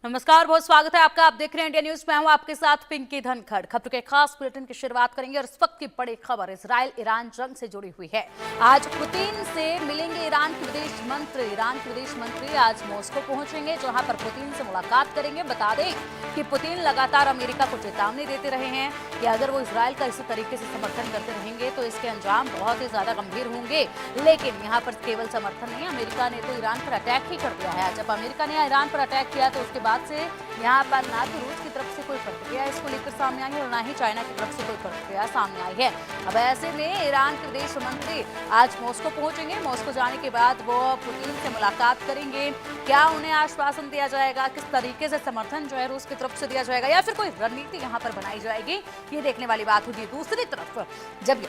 नमस्कार, बहुत स्वागत है आपका। आप देख रहे हैं इंडिया न्यूज। मैं हूं आपके साथ पिंकी धनखड़। खबर के खास बुलेटिन की शुरुआत करेंगे और इस वक्त की बड़ी खबर इजराइल ईरान जंग से जुड़ी हुई है। आज पुतिन से मिलेंगे ईरान के विदेश मंत्री। ईरान के विदेश मंत्री आज मॉस्को पहुंचेंगे, जहां पर पुतिन से मुलाकात करेंगे। बता दें कि पुतिन लगातार अमेरिका को चेतावनी देते रहे हैं कि अगर वो इजराइल का इसी तरीके से समर्थन करते रहेंगे तो इसके अंजाम बहुत ही ज्यादा गंभीर होंगे। लेकिन यहाँ पर केवल समर्थन नहीं, अमेरिका ने तो ईरान पर अटैक ही कर दिया है। जब अमेरिका ने ईरान पर अटैक किया तो उसके बाद से यहाँ पर ना तो रूस की तरफ से कोई प्रतिक्रिया इसको लेकर सामने आई है और ना ही चाइना की तरफ से कोई प्रतिक्रिया सामने आई है। अब ऐसे में ईरान के विदेश मंत्री आज मॉस्को पहुंचेंगे। मॉस्को जाने के बाद वो पुतिन से मुलाकात करेंगे। क्या उन्हें आश्वासन दिया जाएगा, किस तरीके से समर्थन जो है रूस की तरफ से दिया जाएगा, या फिर कोई रणनीति यहाँ पर बनाई जाएगी, ये देखने वाली बात होगी। दूसरी तरफ जब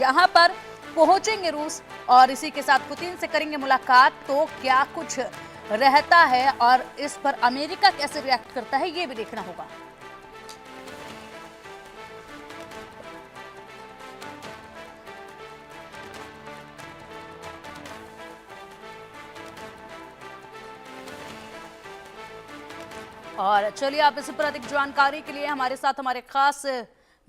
यहाँ पर पहुंचेंगे रूस और इसी के साथ पुतिन से करेंगे मुलाकात, तो क्या कुछ रहता है और इस पर अमेरिका कैसे रिएक्ट करता है, ये भी देखना होगा। और चलिए, आप इस पर अधिक जानकारी के लिए हमारे साथ हमारे खास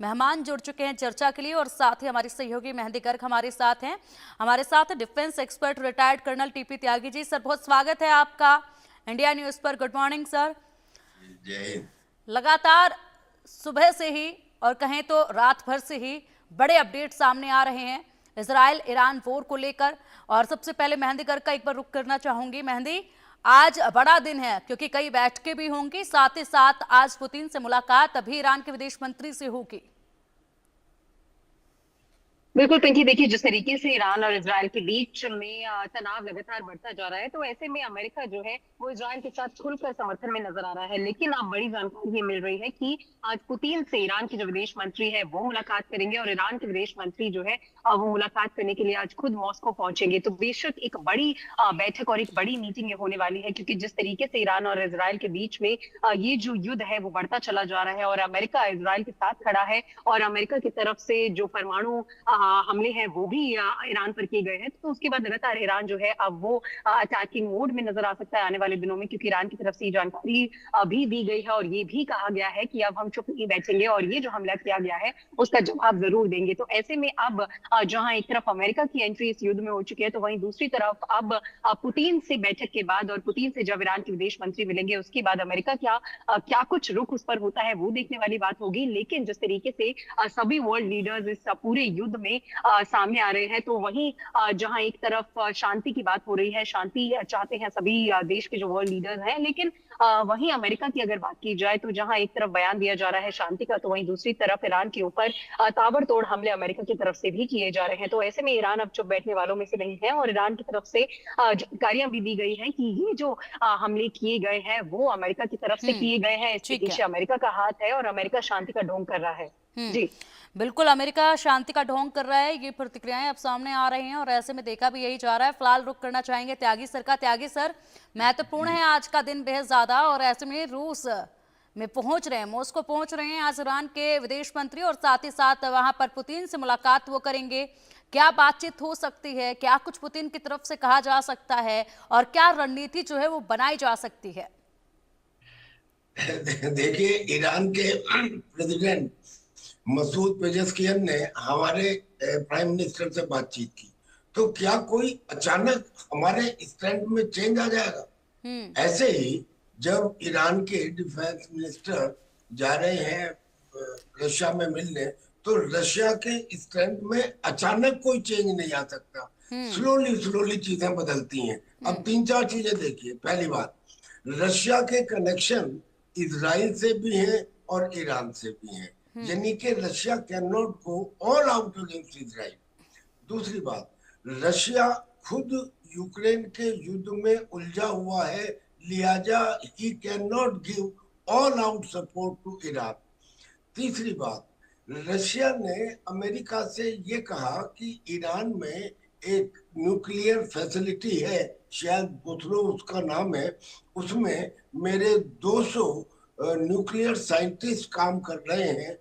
मेहमान जुड़ चुके हैं चर्चा के लिए, और साथ ही हमारी सहयोगी मेहंदी गर्ग हमारे साथ हैं। हमारे साथ defence expert retired colonel TP Tyagi ji. Sir, बहुत स्वागत है आपका इंडिया न्यूज पर। Good morning sir. जय हिंद। लगातार सुबह से ही और कहें तो रात भर से ही बड़े अपडेट सामने आ रहे हैं इजराइल ईरान वॉर को लेकर। और सबसे पहले मेहंदी गर्ग का एक बार रुख करना चाहूंगी। मेहंदी, आज बड़ा दिन है क्योंकि कई बैठकें भी होंगी, साथ ही साथ आज पुतिन से मुलाकात अभी ईरान के विदेश मंत्री से होगी। बिल्कुल पिंकी, देखिए जिस तरीके से ईरान और इजराइल के बीच में तनाव लगातार बढ़ता जा रहा है, तो ऐसे में अमेरिका जो है वो इजराइल के साथ खुलकर समर्थन में नजर आ रहा है। लेकिन अब बड़ी जानकारी ये मिल रही है कि आज पुतिन से ईरान के जो विदेश मंत्री है वो मुलाकात करेंगे, और ईरान के विदेश मंत्री जो है वो मुलाकात करने के लिए आज खुद मॉस्को पहुंचेंगे। तो बेशक एक बड़ी बैठक और एक बड़ी मीटिंग होने वाली है, क्योंकि जिस तरीके से ईरान और इजराइल के बीच में ये जो युद्ध है वो बढ़ता चला जा रहा है, और अमेरिका इजराइल के साथ खड़ा है, और अमेरिका की तरफ से जो परमाणु हमले हैं वो भी ईरान पर किए गए हैं। तो उसके बाद लगातार ईरान जो है अब वो अटैकिंग मोड में नजर आ सकता है आने वाले दिनों में, क्योंकि ईरान की तरफ से ये जानकारी भी दी गई है और ये भी कहा गया है कि अब हम चुप नहीं बैठेंगे और ये जो हमला किया गया है उसका जवाब जरूर देंगे। तो ऐसे में अब जहां एक तरफ अमेरिका की एंट्री इस युद्ध में हो चुकी है, तो वहीं दूसरी तरफ अब पुतिन से बैठक के बाद और पुतिन से जब ईरान के विदेश मंत्री मिलेंगे उसके बाद अमेरिका क्या कुछ रुख उस पर होता है वो देखने वाली बात होगी। लेकिन जिस तरीके से सभी वर्ल्ड लीडर्स इस पूरे युद्ध में सामने आ रहे हैं, तो वहीं जहां एक तरफ शांति की बात हो रही है, शांति चाहते हैं सभी देश के जो वर्ल्ड लीडर्स हैं, लेकिन वहीं अमेरिका की अगर बात की जाए तो जहां एक तरफ बयान दिया जा रहा है शांति का, तो वहीं दूसरी तरफ ईरान के ऊपर ताबड़तोड़ हमले अमेरिका की तरफ से भी किए जा रहे हैं। तो ऐसे में ईरान अब चुप बैठने वालों में से नहीं है, और ईरान की तरफ से जानकारियां भी दी गई हैं कि ये जो हमले किए गए हैं वो अमेरिका की तरफ से किए गए हैं। इसके पीछे अमेरिका का हाथ है और अमेरिका शांति का ढोंग कर रहा है। जी बिल्कुल, अमेरिका शांति का ढोंग कर रहा है, ये प्रतिक्रियाएं अब सामने आ रही हैं और ऐसे में देखा भी यही जा रहा है। फिलहाल रुख करना चाहेंगे त्यागी सर का। त्यागी सर, महत्वपूर्ण है आज का दिन बेहद ज्यादा, और ऐसे में रूस में पहुंच रहे हैं, मॉस्को पहुंच रहे हैं आज ईरान के विदेश मंत्री, और साथ ही साथ वहां पर पुतिन से मुलाकात वो करेंगे। क्या बातचीत हो सकती है, क्या कुछ पुतिन की तरफ से कहा जा सकता है, और क्या रणनीति जो है वो बनाई जा सकती है? देखिए, ईरान के प्रेसिडेंट मसूद पेजेस्कियन ने हमारे प्राइम मिनिस्टर से बातचीत की, तो क्या कोई अचानक हमारे स्टैंड में चेंज आ जाएगा? ऐसे ही जब ईरान के डिफेंस मिनिस्टर जा रहे हैं रशिया में मिलने, तो रशिया के स्टैंड में अचानक कोई चेंज नहीं आ सकता। स्लोली चीजें बदलती हैं। अब 3-4 चीजें देखिए। पहली बात, रशिया के कनेक्शन इजराइल से भी हैं और ईरान से भी हैं, यानी कि Russia can not go all out against Israel. दूसरी बात, रशिया खुद यूक्रेन के युद्ध में उलझा हुआ है, लिहाजा he can not give all out support to Iran. तीसरी बात, रशिया ने अमेरिका से ये कहा कि ईरान में एक न्यूक्लियर फैसिलिटी है, शायद बोथरो उसका नाम है, उसमें मेरे 200 न्यूक्लियर साइंटिस्ट काम कर रहे हैं,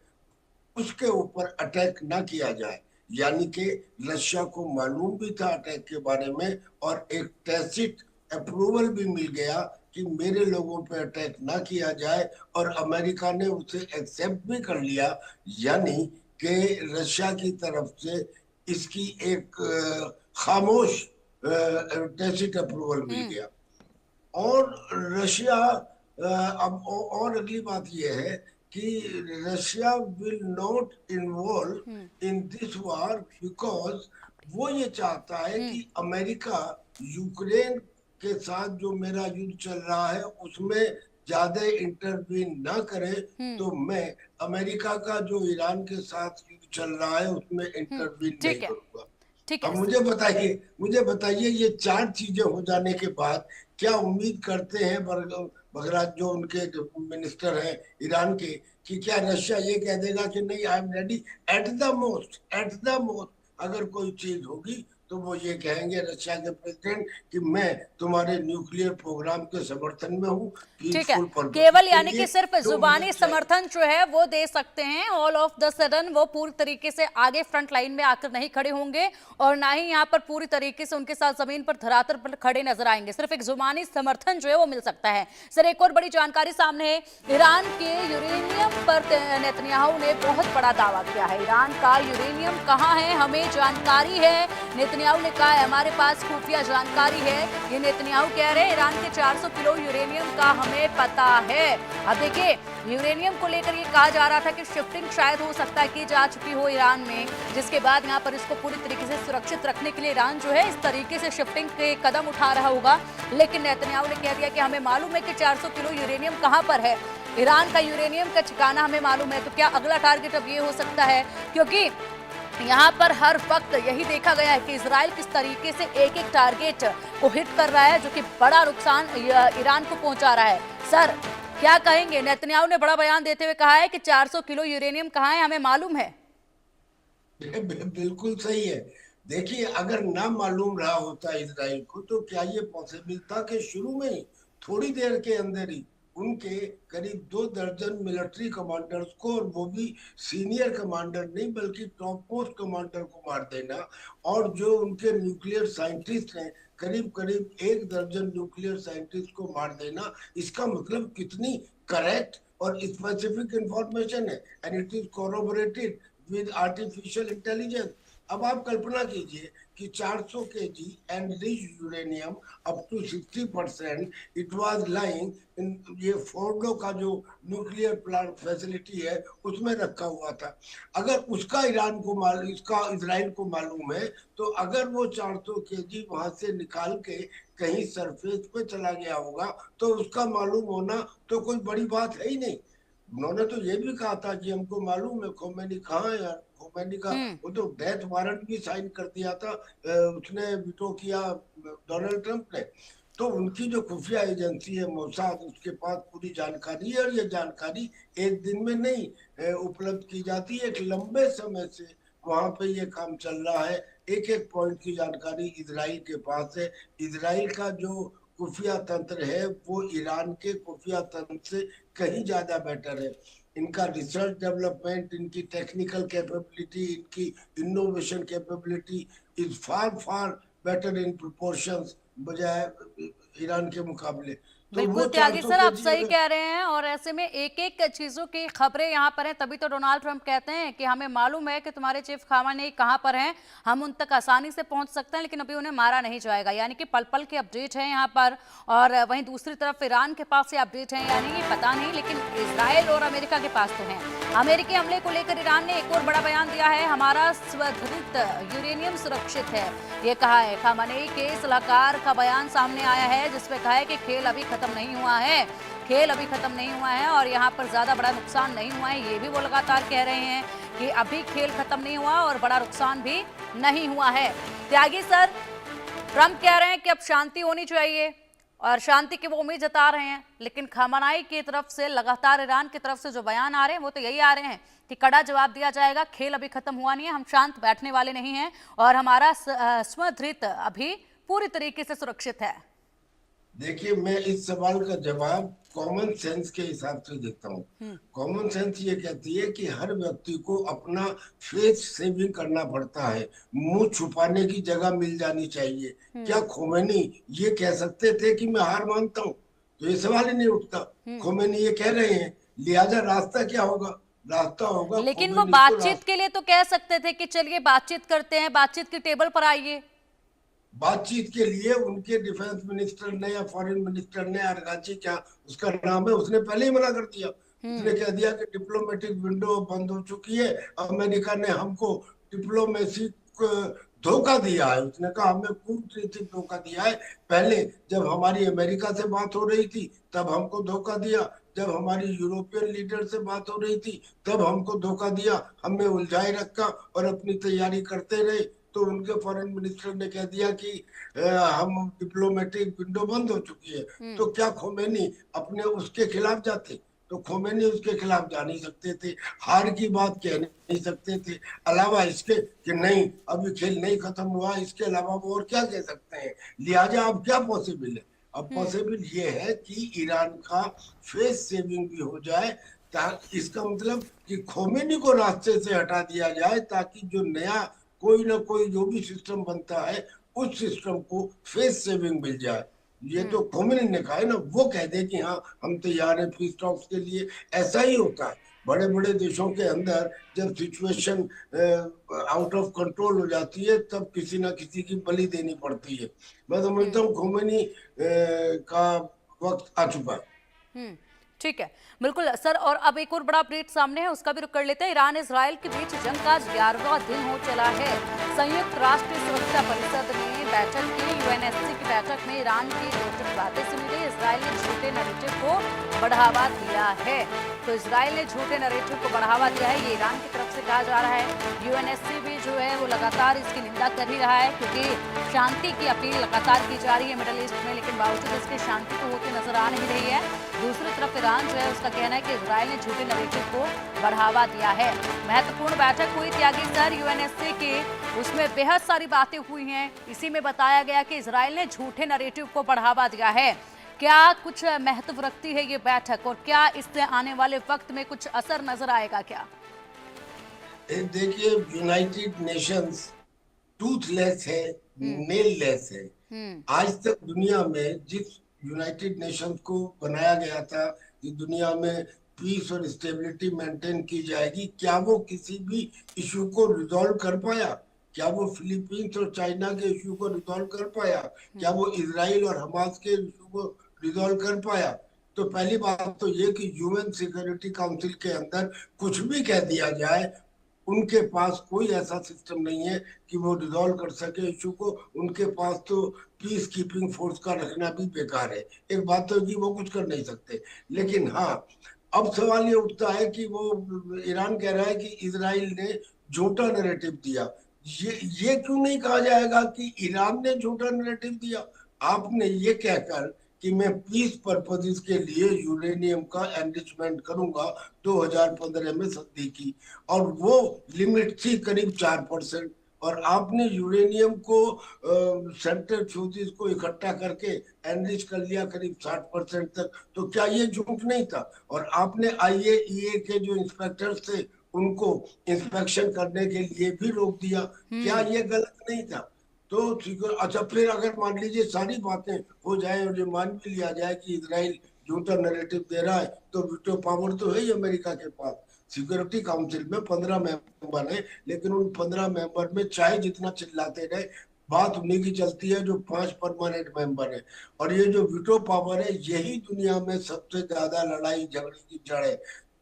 उसके ऊपर अटैक ना किया जाए। यानी कि रशिया को मालूम भी था अटैक के बारे में, और एक टैसिट अप्रूवल भी मिल गया कि मेरे लोगों पे अटैक ना किया जाए, और अमेरिका ने उसे एक्सेप्ट भी कर लिया, यानी कि रशिया की तरफ से इसकी एक खामोश टैसिट अप्रूवल मिल गया। और रशिया और अगली बात यह है कि Russia will not involve in this war, because वो ये चाहता है कि अमेरिका यूक्रेन के साथ जो मेरा युद्ध चल रहा है उसमें ज्यादा इंटरवीन ना करे, तो मैं अमेरिका का जो ईरान के साथ युद्ध चल रहा है उसमें इंटरवीन नहीं ठीक है, करूंगा। ठीक अब है। मुझे बताइए ये चार चीजें हो जाने के बाद क्या उम्मीद करते हैं बगराज जो उनके मिनिस्टर हैं ईरान के, कि क्या रशिया ये कह देगा कि नहीं, I am ready at the most अगर कोई चीज होगी तो वो ये कहेंगे रशिया के प्रेसिडेंट कि मैं तुम्हारे न्यूक्लियर प्रोग्राम के समर्थन में हूँ, ठीक है, पीसफुल पर्पस केवल के यानी कि लिए, सिर्फ जो जुबानी मुझे चाहिए। समर्थन जो है वो दे सकते हैं, ऑल ऑफ द सडन वो पूरी तरीके से आगे फ्रंट लाइन में आकर नहीं खड़े होंगे और ना ही यहाँ पर पूरी तरीके से उनके साथ जमीन पर धरातल पर खड़े नजर आएंगे। सिर्फ एक जुबानी समर्थन जो है वो मिल सकता है। सर, एक और बड़ी जानकारी सामने है, ईरान के यूरेनियम पर नेतन्याहू ने बहुत बड़ा दावा किया है। ईरान का यूरेनियम कहाँ है हमें जानकारी है, नेतन्याहू ने कहा है हमारे पास खुफिया जानकारी है। ये नेतन्याहू कह रहे हैं ईरान के 400 किलो यूरेनियम का हमें पता है। अब देखिए, यूरेनियम को लेकर ये कहा जा रहा था कि शिफ्टिंग शायद हो सकता है की जा चुकी हो ईरान में, जिसके बाद यहाँ पर इसको पूरी तरीके से सुरक्षित रखने के लिए ईरान जो है इस तरीके से शिफ्टिंग के कदम उठा रहा होगा। लेकिन नेतन्याहू ने कह दिया कि हमें मालूम है कि 400 किलो यूरेनियम कहाँ पर है, ईरान का यूरेनियम का ठिकाना हमें मालूम है। तो क्या अगला टारगेट अब ये हो सकता है, क्योंकि यहाँ पर हर वक्त यही देखा गया है कि इजराइल किस तरीके से एक एक टारगेट को हिट कर रहा है, जो कि बड़ा नुकसान ईरान को पहुंचा रहा है। सर, क्या कहेंगे? नेतन्याहू ने बड़ा बयान देते हुए कहा है कि 400 किलो यूरेनियम कहाँ है हमें मालूम है। बिल्कुल सही है। देखिए, अगर ना मालूम रहा होता इजराइल को तो क्या ये पॉसिबल था कि शुरू में ही, थोड़ी देर के अंदर ही उनके करीब 2 दर्जन मिलिट्री कमांडर्स को, और वो भी सीनियर कमांडर नहीं बल्कि टॉप मोस्ट कमांडर को मार देना, और जो उनके न्यूक्लियर साइंटिस्ट हैं करीब करीब 1 दर्जन न्यूक्लियर साइंटिस्ट को मार देना, इसका मतलब कितनी करेक्ट और स्पेसिफिक इंफॉर्मेशन है, and it is corroborated with artificial intelligence. अब आप कल्पना कीजिए कि 400 kg enriched uranium up to 60% it was lying in ये फोर्डो का जो न्यूक्लियर प्लांट फैसिलिटी है उसमें रखा हुआ था। अगर उसका ईरान को मालूम, इसका इजराइल को मालूम है, तो अगर वो 400 kg वहां से निकाल के कहीं सरफेस पे चला गया होगा तो उसका मालूम होना तो कोई बड़ी बात है ही नहीं। उन्होंने तो ये भी कहा था कि हमको मालूम है खोमेनी कहाँ है यार, खोमेनी का वो तो डेथ वारंट भी साइन कर दिया था, उसने विटो किया डोनाल्ड ट्रंप ने। तो उनकी जो खुफिया एजेंसी है मोसाद, उसके पास पूरी जानकारी है, और ये जानकारी एक दिन में नहीं उपलब्ध की जाती है, एक लंबे समय से वहां पे ये काम चल रहा है। एक एक पॉइंट की जानकारी इजराइल के पास है। इजराइल का जो खुफिया तंत्र है वो ईरान के खुफिया तंत्र से कहीं ज्यादा बेटर है। इनका रिसर्च डेवलपमेंट, इनकी टेक्निकल कैपेबिलिटी, इनकी innovation capability is far far better in proportions बजाय ईरान के मुकाबले। तो वो बिल्कुल त्यागी 400 सर, आप kg सही अगर कह रहे हैं। और ऐसे में एक एक चीजों की खबरें यहाँ पर हैं, तभी तो डोनाल्ड ट्रंप कहते हैं कि हमें मालूम है कि तुम्हारे चीफ खामेनेई कहाँ पर हैं, हम उन तक आसानी से पहुंच सकते हैं, लेकिन अभी उन्हें मारा नहीं जाएगा। यानी कि पल पल की अपडेट है यहाँ पर। और वहीं दूसरी तरफ ईरान के पास ये अपडेट है, यानी कि पता नहीं, लेकिन इसराइल और अमेरिका के पास तो है। अमेरिकी हमले को लेकर ईरान ने एक और बड़ा बयान दिया है, हमारा स्वधृत यूरेनियम सुरक्षित है, ये कहा है। खामेनेई के सलाहकार का बयान सामने आया है जिसमें कहा है कि खेल अभी खत्म नहीं हुआ है, खेल अभी खत्म नहीं हुआ है और यहाँ पर ज्यादा बड़ा नुकसान नहीं हुआ है। ये भी वो लगातार कह रहे हैं कि अभी खेल खत्म नहीं हुआ और बड़ा नुकसान भी नहीं हुआ है। त्यागी सर, ट्रंप कह रहे हैं कि अब शांति होनी चाहिए और शांति की वो उम्मीद जता रहे हैं, लेकिन खामेनेई की तरफ से लगातार ईरान की तरफ से जो बयान आ रहे हैं वो तो यही आ रहे हैं कि कड़ा जवाब दिया जाएगा, खेल अभी खत्म हुआ नहीं है, हम शांत बैठने वाले नहीं हैं और हमारा स्वधृत अभी पूरी तरीके से सुरक्षित है। देखिए, मैं इस सवाल का जवाब कॉमन सेंस के हिसाब से देता हूँ। कॉमन सेंस ये कहती है कि हर व्यक्ति को अपना फेस सेविंग करना पड़ता है, मुंह छुपाने की जगह मिल जानी चाहिए। क्या खोमेनी ये कह सकते थे कि मैं हार मानता हूँ? तो ये सवाल ही नहीं उठता। खोमेनी ये कह रहे हैं, लिहाजा रास्ता क्या होगा? रास्ता होगा लेकिन वो खोमेनी को बातचीत के लिए तो कह सकते थे कि चलिए बातचीत करते हैं, बातचीत की टेबल पर आइए। बातचीत के लिए उनके डिफेंस मिनिस्टर ने या फॉरेन मिनिस्टर ने, अरगाची क्या उसका नाम है, उसने पहले ही मना कर दिया। उसने कह दिया कि डिप्लोमेटिक विंडो बंद हो चुकी है, अमेरिका ने हमको डिप्लोमेसी धोखा दिया है। उसने कहा हमें कूटनीतिक धोखा दिया है। पहले जब हमारी अमेरिका से बात हो रही थी तब हमको धोखा दिया, जब हमारी यूरोपियन लीडर से बात हो रही थी तब हमको धोखा दिया, हमें उलझाए रखा और अपनी तैयारी करते रहे। तो उनके फॉरेन मिनिस्टर ने कह दिया कि हम डिप्लोमेटिक विंडो बंद हो चुकी है। तो क्या खोमेनी अपने उसके खिलाफ जाते? तो खोमेनी उसके खिलाफ जा नहीं सकते थे, हार की बात कह नहीं सकते थे। अलावा इसके कि नहीं अभी खेल नहीं खत्म हुआ, इसके अलावा वो और क्या कह सकते हैं? लिहाजा अब क्या पॉसिबल है? अब पॉसिबल ये है कि ईरान का फेस सेविंग भी हो जाए। इसका मतलब कि खोमेनी को रास्ते से हटा दिया जाए, ताकि जो नया कोई ना कोई जो भी सिस्टम बनता है उस सिस्टम को फेस सेविंग मिल जाए। ये तो खोमेनी ने कहा है ना, वो कह दे कि हाँ हम तैयार हैं पीस टॉक्स के लिए। ऐसा ही होता है बड़े बड़े देशों के अंदर, जब सिचुएशन आउट ऑफ कंट्रोल हो जाती है तब किसी ना किसी की बलि देनी पड़ती है। मैं समझता हूँ खोमेनी का वक्त आ चुका है। ठीक है, बिल्कुल सर। और अब एक और बड़ा अपडेट सामने है, उसका भी रुख कर लेते हैं। ईरान इजराइल के बीच जंग का 11वां दिन हो चला है। संयुक्त राष्ट्र सुरक्षा परिषद में बैठक की, यूएनएससी की बैठक में ईरान की रोचक बातें सुनी गई। इजराइल ने झूठे नैरेटिव को बढ़ावा दिया है। तो इजराइल ने झूठे नैरेटिव को बढ़ावा दिया है, ये ईरान की तरफ से कहा जा रहा है। यूएनएससी भी जो है वो लगातार इसकी निंदा कर ही रहा है, क्योंकि शांति की अपील लगातार की जा रही है मिडल ईस्ट में, लेकिन बावजूद इसके शांति तो होती नजर आ नहीं रही है। दूसरी तरफ ईरान जो है उसका कहना है कि इजराइल ने झूठे नैरेटिव को बढ़ावा दिया है। महत्वपूर्ण बैठक हुई त्यागी सर यूएनएससी की, उसमें बेहद सारी बातें हुई हैं। इसी में बताया गया कि इजराइल ने झूठे नैरेटिव को बढ़ावा दिया है। क्या कुछ महत्व रखती है ये बैठक, और क्या इससे आने वाले वक्त में कुछ असर नजर आएगा क्या? देखिए, यूनाइटेड नेशंस टूथलेस है, नेललेस है। आज तक दुनिया में जिस यूनाइटेड नेशंस को बनाया गया था कि दुनिया में पीस और स्टेबिलिटी मेंटेन की जाएगी, क्या वो किसी भी इशू को रिजॉल्व कर पाया? क्या वो फिलीपींस और चाइना के इशू को रिजॉल्व कर पाया? क्या वो इजराइल और हमास के इशू को रिजॉल्व कर पाया? तो पहली बात तो ये कि यूएन सिक्योरिटी काउंसिल के अंदर कुछ भी कह दिया जाए, उनके पास कोई ऐसा सिस्टम नहीं है कि वो रिजॉल्व कर सके इशू को। उनके पास तो पीस कीपिंग फोर्स का रखना भी बेकार है। एक बात तो कि वो कुछ कर नहीं सकते। लेकिन हाँ, अब सवाल ये उठता है कि वो ईरान कह रहा है कि इजराइल ने झूठा नैरेटिव दिया। ये क्यों नहीं कहा जाएगा कि ईरान ने झूठा नैरेटिव दिया? आपने ये कहकर कि मैं पीस पर्पसेस के लिए यूरेनियम का एनरिचमेंट करूंगा 2015 में संधि की, और वो लिमिट थी करीब 4%, और आपने यूरेनियम को सेंट्रल फ्यूजिस को इकट्ठा करके एनरिच कर लिया करीब 60% तक। तो क्या ये झूठ नहीं था? और आपने आईएईए के जो इंस्पेक्टर्स थे उनको इंस्पेक्शन करने के लिए भी रोक दिया। क्या ये गलत नहीं था? तो ठीक है। अच्छा, फिर अगर मान लीजिए सारी बातें हो जाए और ये मान भी लिया जाए कि इजराइल झूठा नैरेटिव दे रहा है, तो वीटो पावर तो है ही अमेरिका के पास। सिक्योरिटी काउंसिल में 15 मेंबर है, लेकिन उन 15 मेंबर में चाहे जितना चिल्लाते रहे, बात उन्हीं की चलती है जो 5 परमानेंट मेंबर है। और ये जो वीटो पावर है, यही दुनिया में सबसे ज्यादा लड़ाई झगड़े की जड़ है।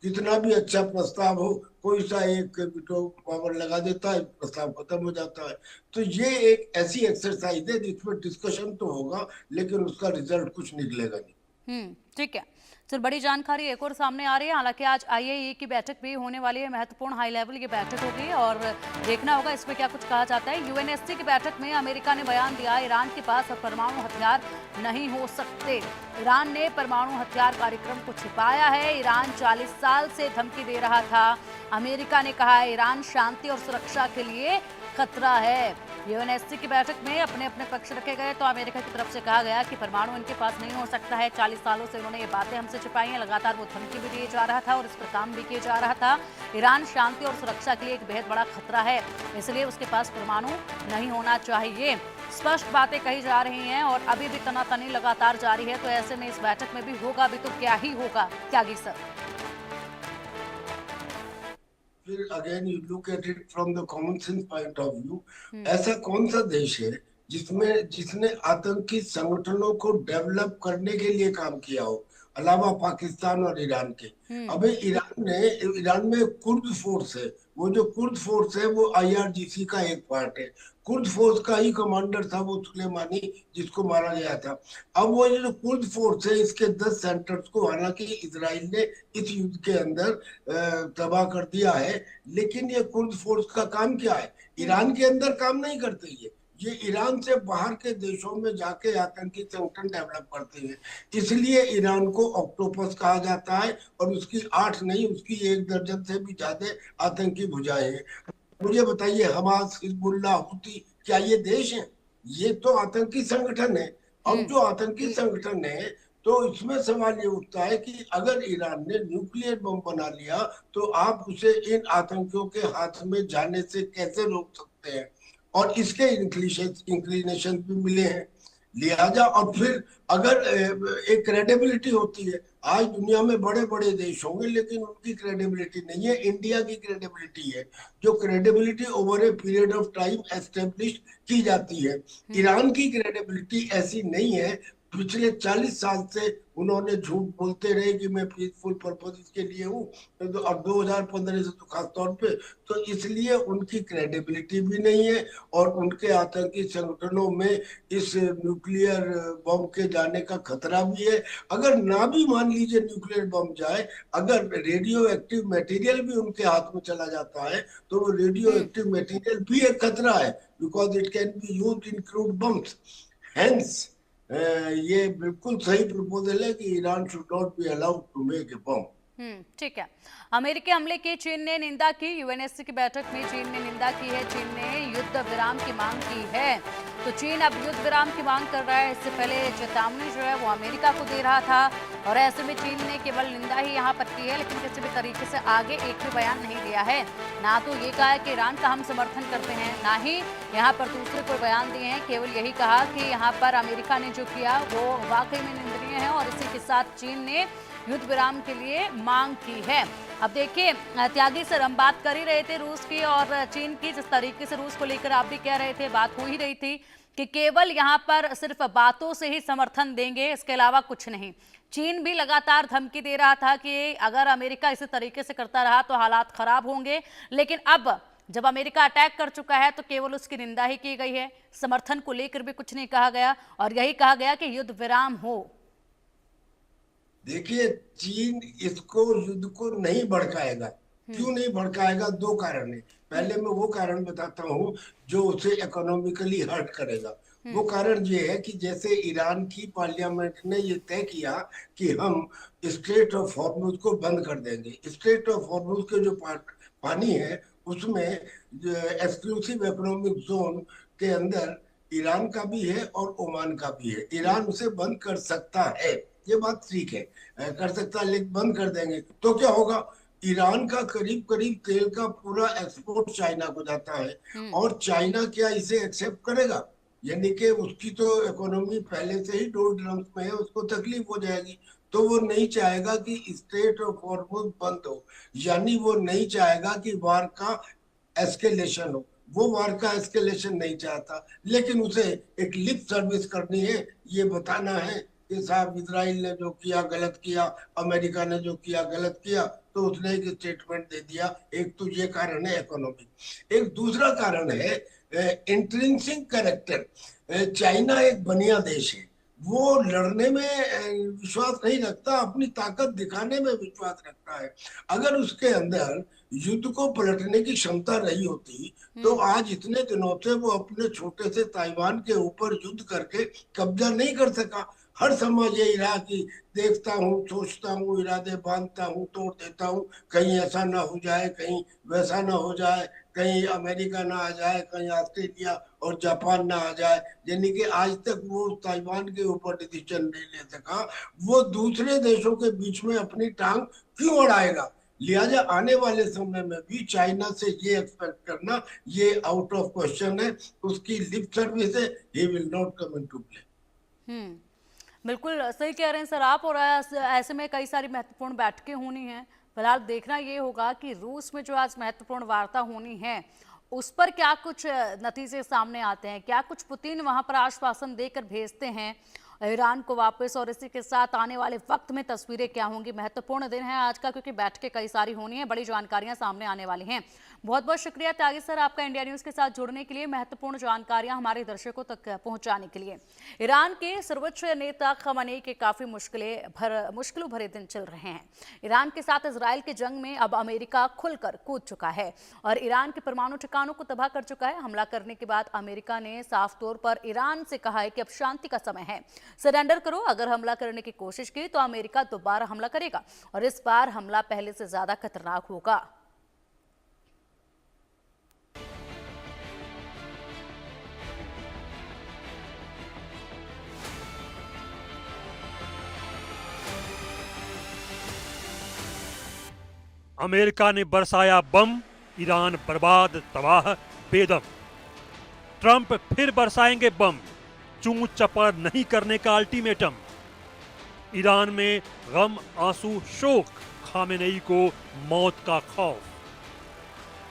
कितना भी अच्छा प्रस्ताव हो, कोई सा एक वीटो पावर लगा देता है, प्रस्ताव खत्म हो जाता है। तो ये एक ऐसी एक्सरसाइज है जिसमें डिस्कशन तो होगा, लेकिन उसका रिजल्ट कुछ निकलेगा नहीं। ठीक है सर, बड़ी जानकारी एक और सामने आ रही है। हालांकि आज आईएईए की बैठक भी होने वाली है, महत्वपूर्ण हाई लेवल की बैठक होगी, और देखना होगा इसमें क्या कुछ कहा जाता है। यूएनएससी की बैठक में अमेरिका ने बयान दिया, ईरान के पास अब परमाणु हथियार नहीं हो सकते। ईरान ने परमाणु हथियार कार्यक्रम को छिपाया है। ईरान 40 साल से धमकी दे रहा था। अमेरिका ने कहा है ईरान शांति और सुरक्षा के लिए खतरा है। यूएनएससी की बैठक में अपने अपने पक्ष रखे गए तो अमेरिका की तरफ से कहा गया कि परमाणु इनके पास नहीं हो सकता है। 40 सालों से उन्होंने ये बातें हमसे छिपाई हैं। लगातार वो धमकी भी दिए जा रहा था और इस पर काम भी किया जा रहा था। ईरान शांति और सुरक्षा के लिए एक बेहद बड़ा खतरा है, इसलिए उसके पास परमाणु नहीं होना चाहिए। स्पष्ट बातें कही जा रही हैं और अभी भी तनातनी लगातार जारी है। तो ऐसे में इस बैठक में भी होगा भी तो क्या ही होगा, त्यागी सर? फिर again you look at it from the common sense point of view, ऐसा कौन सा देश है जिसने आतंकी संगठनों को डेवलप करने के लिए काम किया हो, अलावा पाकिस्तान और ईरान के? अबे ईरान में कुर्द फोर्स है, वो जो कुर्द फोर्स है वो आईआरजीसी का एक पार्ट है। कुर्द फोर्स का ही कमांडर था वो सुलेमानी, जिसको मारा गया था। अब वो ये जो कुर्द फोर्स है, इसके 10 सेंटर्स को हालांकि इजराइल ने इस युद्ध के अंदर तबाह कर दिया है, लेकिन ये कुर्द फोर्स का काम क्या है? ईरान के अंदर काम नहीं करते ये ईरान से बाहर के देशों में जाके आतंकी संगठन डेवलप करते हैं। इसलिए ईरान को ऑक्टोपस कहा जाता है और उसकी 8 नहीं, उसकी 1 दर्जन से भी ज्यादा आतंकी भुजाएं हैं। मुझे बताइए, हमास, हिजबुल्लाह, हुती, क्या ये देश हैं? ये तो आतंकी संगठन है। अब जो आतंकी संगठन है, तो इसमें सवाल ये उठता है कि अगर ईरान ने न्यूक्लियर बम बना लिया तो आप उसे इन आतंकियों के हाथ में जाने से कैसे रोक सकते हैं? और इसके इंक्लिनेशन भी मिले हैं। लिहाजा और फिर अगर एक क्रेडिबिलिटी होती है, आज दुनिया में बड़े बड़े देश होंगे लेकिन उनकी क्रेडिबिलिटी नहीं है, इंडिया की क्रेडिबिलिटी है, जो credibility over a period of time establish की जाती है। ईरान की क्रेडिबिलिटी ऐसी नहीं है। पिछले 40 साल से उन्होंने झूठ बोलते रहे कि मैं पीसफुल पर्पस के लिए हूँ, तो अब 2015 से तो खास तौर पे, तो इसलिए उनकी क्रेडिबिलिटी भी नहीं है और उनके आतंकी संगठनों में इस न्यूक्लियर बम के जाने का खतरा भी है। अगर ना भी मान लीजिए न्यूक्लियर बम जाए, अगर रेडियो एक्टिव मटेरियल भी उनके हाथ में चला जाता है तो वो रेडियो एक्टिव मटेरियल भी एक खतरा है, because it can be used in crude bombs. Hence ये बिल्कुल सही प्रपोजल है कि Iran should not be allowed to make a bomb. ठीक है। अमेरिकी हमले की चीन ने निंदा की। यूएनएससी की बैठक में चीन ने निंदा की है। चीन ने युद्ध विराम की मांग की है। तो चीन अब युद्ध विराम की मांग कर रहा है। इससे पहले चेतावनी जो है वो अमेरिका को दे रहा था और ऐसे में चीन ने केवल निंदा ही यहाँ पर की है, लेकिन किसी भी तरीके से आगे एक भी बयान नहीं दिया है। ना तो ये कहा है कि ईरान का हम समर्थन करते हैं, ना ही यहाँ पर दूसरे कोई बयान दिए हैं। केवल यही कहा कि यहाँ पर अमेरिका ने जो किया वो वाकई में निंदनीय है और इसी के साथ चीन ने युद्ध विराम के लिए मांग की है। अब देखिए त्यागी सर, हम बात कर ही रहे थे रूस की और चीन की। जिस तरीके से रूस को लेकर आप भी कह रहे थे, बात हो ही रही थी कि केवल यहाँ पर सिर्फ बातों से ही समर्थन देंगे, इसके अलावा कुछ नहीं। चीन भी लगातार धमकी दे रहा था कि अगर अमेरिका इसी तरीके से करता रहा तो हालात खराब होंगे, लेकिन अब जब अमेरिका अटैक कर चुका है तो केवल उसकी निंदा ही की गई है, समर्थन को लेकर भी कुछ नहीं कहा गया और यही कहा गया कि युद्ध विराम हो। देखिए, चीन इसको युद्ध को नहीं भड़काएगा। क्यों नहीं भड़काएगा? 2 कारण है। पहले मैं वो कारण बताता हूँ जो उसे इकोनॉमिकली हर्ट करेगा। वो कारण ये है कि जैसे ईरान की पार्लियामेंट ने ये तय किया कि हम स्ट्रेट ऑफ हॉर्मुज को बंद कर देंगे। स्ट्रेट ऑफ हॉर्मुज के जो पानी है उसमें एक्सक्लूसिव इकोनॉमिक जोन के अंदर ईरान का भी है और ओमान का भी है। ईरान उसे बंद कर सकता है, ये बात ठीक है, कर सकता है, लेकिन बंद कर देंगे तो क्या होगा? ईरान का करीब करीब तेल का पूरा एक्सपोर्ट चाइना को जाता है और चाइना क्या इसे एक्सेप्ट करेगा? यानी कि उसकी तो इकोनॉमी पहले से ही डोल्ड्रम्स में है, उसको तकलीफ हो जाएगी। तो वो नहीं चाहेगा कि स्टेट ऑफ हॉर्मुज बंद हो, यानी वो नहीं चाहेगा कि वार का एस्केलेशन हो। वो वार का एस्केलेशन नहीं चाहता, लेकिन उसे एक लिप सर्विस करनी है, ये बताना है कि साहब इजराइल ने जो किया गलत किया, अमेरिका ने जो किया गलत किया, तो उसने एक स्टेटमेंट दे दिया। एक तो ये कारण है इकोनॉमिक। एक दूसरा कारण है इंट्रिंसिक कैरेक्टर। चाइना एक बनिया देश है, वो लड़ने में विश्वास नहीं रखता, अपनी ताकत दिखाने में विश्वास रखता है। अगर उसके अंदर युद्ध को पलटने की क्षमता रही होती तो आज इतने दिनों से वो अपने छोटे से ताइवान के ऊपर युद्ध करके कब्जा नहीं कर सका। हर समाज यही रहा कि देखता हूँ, सोचता हूँ, इरादे बांधता हूँ, तोड़ देता हूँ, कहीं ऐसा ना हो जाए, कहीं वैसा ना हो जाए, कहीं अमेरिका ना आ जाए, कहीं ऑस्ट्रेलिया और जापान ना आ जाए। यानी कि आज तक वो ताइवान के ऊपर डिसीजन नहीं ले सका, वो दूसरे देशों के बीच में अपनी टांग क्यों अड़ाएगा? लिहाजा आने वाले समय में भी चाइना से ये एक्सपेक्ट करना ये आउट ऑफ क्वेश्चन है। उसकी लिप सर्विस है, he will not come into play. Hmm, बिल्कुल सही कह रहे हैं सर आप। और ऐसे में कई सारी महत्वपूर्ण बैठकें होनी हैं। फिलहाल देखना ये होगा कि रूस में जो आज महत्वपूर्ण वार्ता होनी है उस पर क्या कुछ नतीजे सामने आते हैं, क्या कुछ पुतिन वहां पर आश्वासन देकर भेजते हैं ईरान को वापस, और इसी के साथ आने वाले वक्त में तस्वीरें क्या होंगी। महत्वपूर्ण दिन है आज का, क्योंकि बैठकें कई सारी होनी है, बड़ी जानकारियां सामने आने वाली हैं। बहुत बहुत शुक्रिया त्यागी सर आपका इंडिया न्यूज के साथ जुड़ने के लिए, महत्वपूर्ण जानकारियां हमारे दर्शकों तक पहुंचाने के लिए। ईरान के सर्वोच्च नेता खamenei के काफी मुश्किलों भरे दिन चल रहे हैं। ईरान के साथ इजराइल के जंग में अब अमेरिका खुलकर कूद चुका है और ईरान के परमाणु ठिकानों को तबाह कर चुका है। हमला करने के बाद अमेरिका ने साफ तौर पर ईरान से कहा है कि अब शांति का समय है, सरेंडर करो। अगर हमला करने की कोशिश की तो अमेरिका दोबारा हमला करेगा और इस बार हमला पहले से ज्यादा खतरनाक होगा। अमेरिका ने बरसाया बम, ईरान बर्बाद, तबाह, बेदम। ट्रंप फिर बरसाएंगे बम, चूं चपड़ नहीं करने का अल्टीमेटम। ईरान में गम, आंसू, शोक, खामेनेई को मौत का खौफ।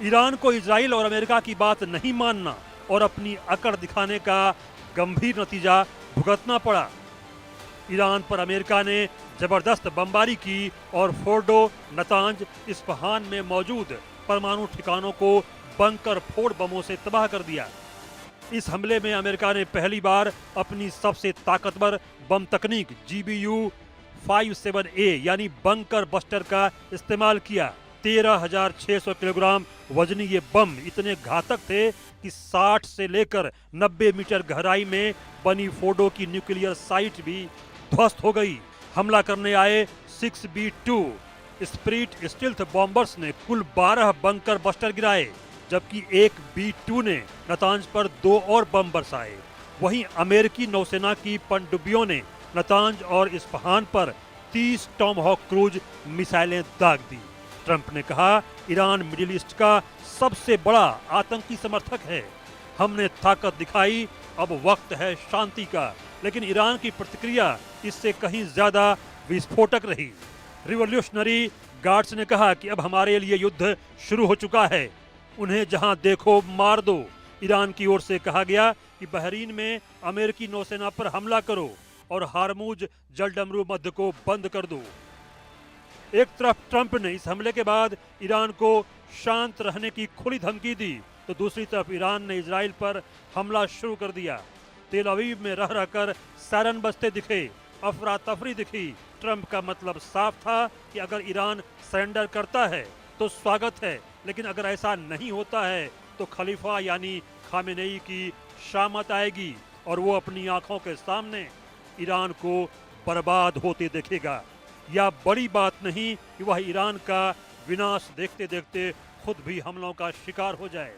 ईरान को इजराइल और अमेरिका की बात नहीं मानना और अपनी अकड़ दिखाने का गंभीर नतीजा भुगतना पड़ा। ईरान पर अमेरिका ने जबरदस्त बमबारी की और फोर्डो, नतांज, इस्फहान में मौजूद परमाणु ठिकानों को बंकर फोड़ बमों से तबाह कर दिया। इस हमले में अमेरिका ने पहली बार अपनी सबसे ताकतवर बम तकनीक GBU-57A यानी बंकर बस्टर का इस्तेमाल किया। 13,600 किलोग्राम वजनी ये बम इतने घातक थे कि 60 से लेकर 90 मीटर गहराई में बनी फोर्डो की न्यूक्लियर साइट भी ध्वस्त हो गई। हमला करने आए 6B-2 स्प्रिट स्टिल्थ बॉम्बर्स ने कुल 12 बंकर बस्टर गिराए, जबकि एक B-2 ने नतांज पर 2 और बम बरसाए। वहीं अमेरिकी नौसेना की पनडुब्बियों ने नतांज और इस्फहान पर 30 टॉमहॉक क्रूज मिसाइलें दाग दी। ट्रंप ने कहा, ईरान मिडिल ईस्ट का सबसे बड़ा आतंकी समर्थक है। हमने ताकत दिखाई, अब वक्त है शांति का। लेकिन ईरान की प्रतिक्रिया इससे कहीं ज्यादा विस्फोटक रही। रिवॉल्यूशनरी गार्ड्स ने कहा कि अब हमारे लिए युद्ध शुरू हो चुका है, उन्हें जहां देखो मार दो। ईरान की ओर से कहा गया कि बहरीन में अमेरिकी नौसेना पर हमला करो और हारमूज जलडमरू मध्य को बंद कर दो। एक तरफ ट्रंप ने इस हमले के बाद ईरान को शांत रहने की खुली धमकी दी, तो दूसरी तरफ ईरान ने इजराइल पर हमला शुरू कर दिया। तेल अवीव में रह रहकर सायरन बजते दिखे, अफरा तफरी दिखी। ट्रंप का मतलब साफ था कि अगर ईरान सरेंडर करता है तो स्वागत है, लेकिन अगर ऐसा नहीं होता है तो खलीफा यानी खामेनेई की शामत आएगी और वो अपनी आंखों के सामने ईरान को बर्बाद होते देखेगा। यह बड़ी बात नहीं कि वह ईरान का विनाश देखते देखते खुद भी हमलों का शिकार हो जाए।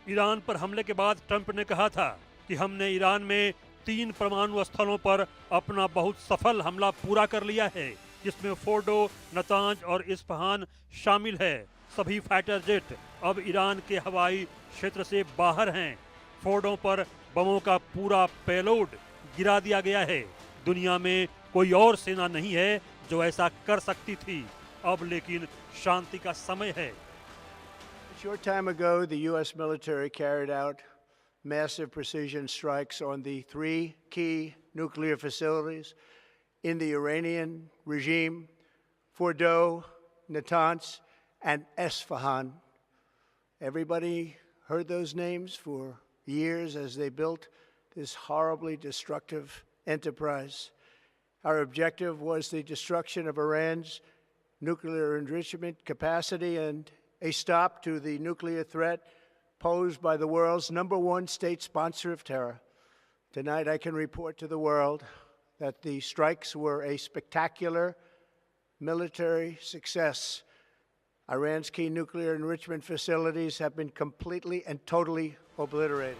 ईरान पर हमले के बाद ट्रंप ने कहा था कि हमने ईरान में 3 परमाणु स्थलों पर अपना बहुत सफल हमला पूरा कर लिया है, जिसमें फोर्डो, नतांज और इस्फहान शामिल है। सभी फाइटर जेट अब ईरान के हवाई क्षेत्र से बाहर हैं। फोर्डो पर बमों का पूरा पेलोड गिरा दिया गया है। दुनिया में कोई और सेना नहीं है जो ऐसा कर सकती थी। अब लेकिन शांति का समय है। A short time ago, the U.S. military carried out massive precision strikes on the 3 key nuclear facilities in the Iranian regime: Fordow, Natanz, and Esfahan. Everybody heard those names for years as they built this horribly destructive enterprise. Our objective was the destruction of Iran's nuclear enrichment capacity and a stop to the nuclear threat posed by the world's #1 state sponsor of terror. Tonight I can report to the world that the strikes were a spectacular military success. Iran's key nuclear enrichment facilities have been completely and totally obliterated.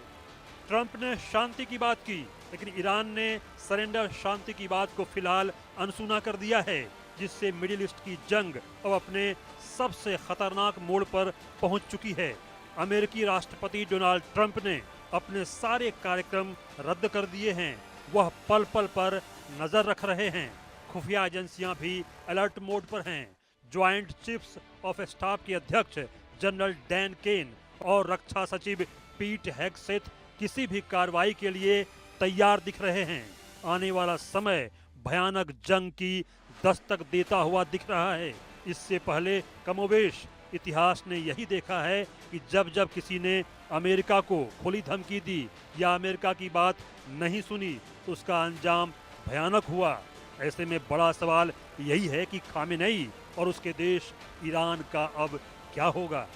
Trump ने शांति की बात की, लेकिन Iran ने surrender शांति की बात को फिलहाल अनसुना कर दिया है, जिससे मिडिल ईस्ट की जंग अब अपने सबसे खतरनाक मोड़ पर पहुंच चुकी है। अमेरिकी राष्ट्रपति डोनाल्ड ट्रंप ने अपने सारे कार्यक्रम रद्द कर दिए हैं। वह पल पल पर नजर रख रहे हैं। खुफिया एजेंसियां भी अलर्ट मोड पर हैं। ज्वाइंट चीफ्स ऑफ स्टाफ के अध्यक्ष जनरल डैन केन और रक्षा सचिव पीट हेगसेथ किसी भी कार्रवाई के लिए तैयार दिख रहे हैं। आने वाला समय भयानक जंग की दस्तक देता हुआ दिख रहा है। इससे पहले कमोबेश इतिहास ने यही देखा है कि जब जब किसी ने अमेरिका को खुली धमकी दी या अमेरिका की बात नहीं सुनी तो उसका अंजाम भयानक हुआ। ऐसे में बड़ा सवाल यही है कि खामेनेई और उसके देश ईरान का अब क्या होगा।